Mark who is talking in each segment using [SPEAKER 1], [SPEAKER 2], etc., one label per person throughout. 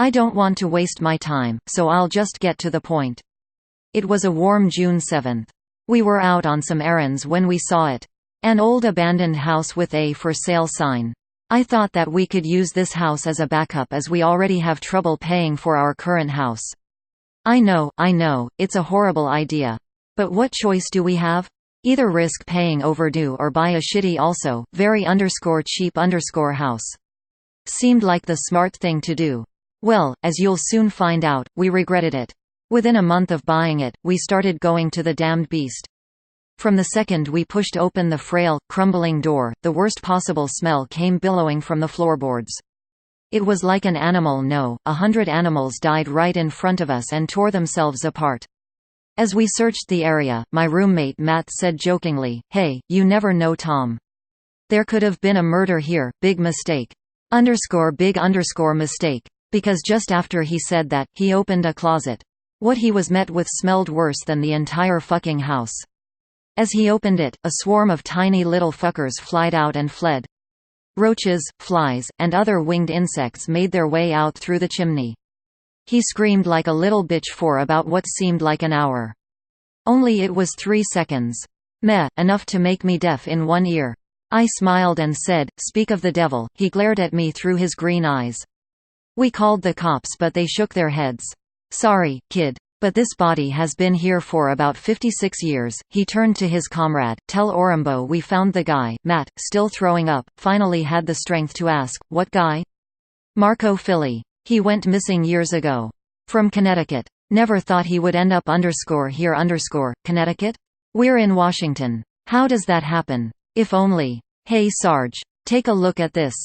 [SPEAKER 1] I don't want to waste my time, so I'll just get to the point. It was a warm June 7th. We were out on some errands when we saw it. An old abandoned house with a for sale sign. I thought that we could use this house as a backup as we already have trouble paying for our current house. I know, it's a horrible idea. But what choice do we have? Either risk paying overdue or buy a shitty also, very cheap house. Seemed like the smart thing to do. Well, as you'll soon find out, we regretted it. Within a month of buying it, we started going to the damned beast. From the second we pushed open the frail, crumbling door, the worst possible smell came billowing from the floorboards. It was like an animal. 100 animals died right in front of us and tore themselves apart. As we searched the area, my roommate Matt said jokingly, "Hey, you never know, Tom. There could have been a murder here, big mistake. Big mistake." Because just after he said that, he opened a closet. What he was met with smelled worse than the entire fucking house. As he opened it, a swarm of tiny little fuckers flied out and fled. Roaches, flies, and other winged insects made their way out through the chimney. He screamed like a little bitch for about what seemed like an hour. Only it was 3 seconds. Meh, enough to make me deaf in one ear. I smiled and said, "Speak of the devil." He glared at me through his green eyes. We called the cops but they shook their heads. "Sorry, kid. But this body has been here for about 56 years. He turned to his comrade. "Tell Orumbo we found the guy." Matt, still throwing up, finally had the strength to ask, "What guy?" "Marco Philey. He went missing years ago. From Connecticut. Never thought he would end up _here Connecticut? We're in Washington. How does that happen? If only. Hey Sarge. Take a look at this."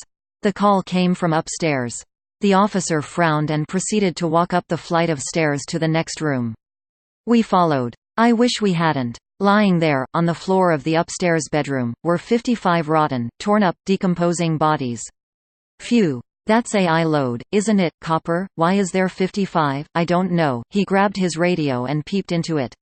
[SPEAKER 1] The call came from upstairs. The officer frowned and proceeded to walk up the flight of stairs to the next room. We followed. I wish we hadn't. Lying there, on the floor of the upstairs bedroom, were 55 rotten, torn up, decomposing bodies. Phew. That's AI load, isn't it, Copper? Why is there 55? I don't know. He grabbed his radio and peeped into it.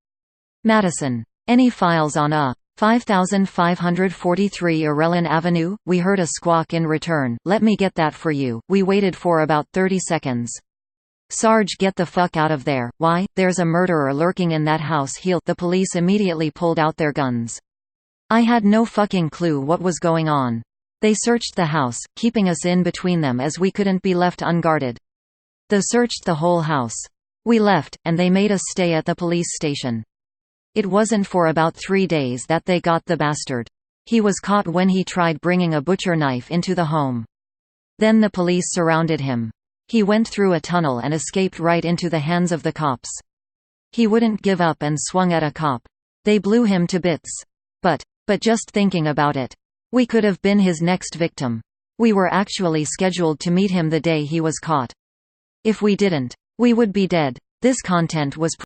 [SPEAKER 1] "Madison. Any files on 5543 Arellin Avenue?" We heard a squawk in return. "Let me get that for you." We waited for about 30 seconds. "Sarge, get the fuck out of there." "Why? There's a murderer lurking in that house." The police immediately pulled out their guns. I had no fucking clue what was going on. They searched the house, keeping us in between them as we couldn't be left unguarded. They searched the whole house. We left, and they made us stay at the police station. It wasn't for about 3 days that they got the bastard. He was caught when he tried bringing a butcher knife into the home. Then the police surrounded him. He went through a tunnel and escaped right into the hands of the cops. He wouldn't give up and swung at a cop. They blew him to bits. But just thinking about it. We could have been his next victim. We were actually scheduled to meet him the day he was caught. If we didn't, we would be dead. This content was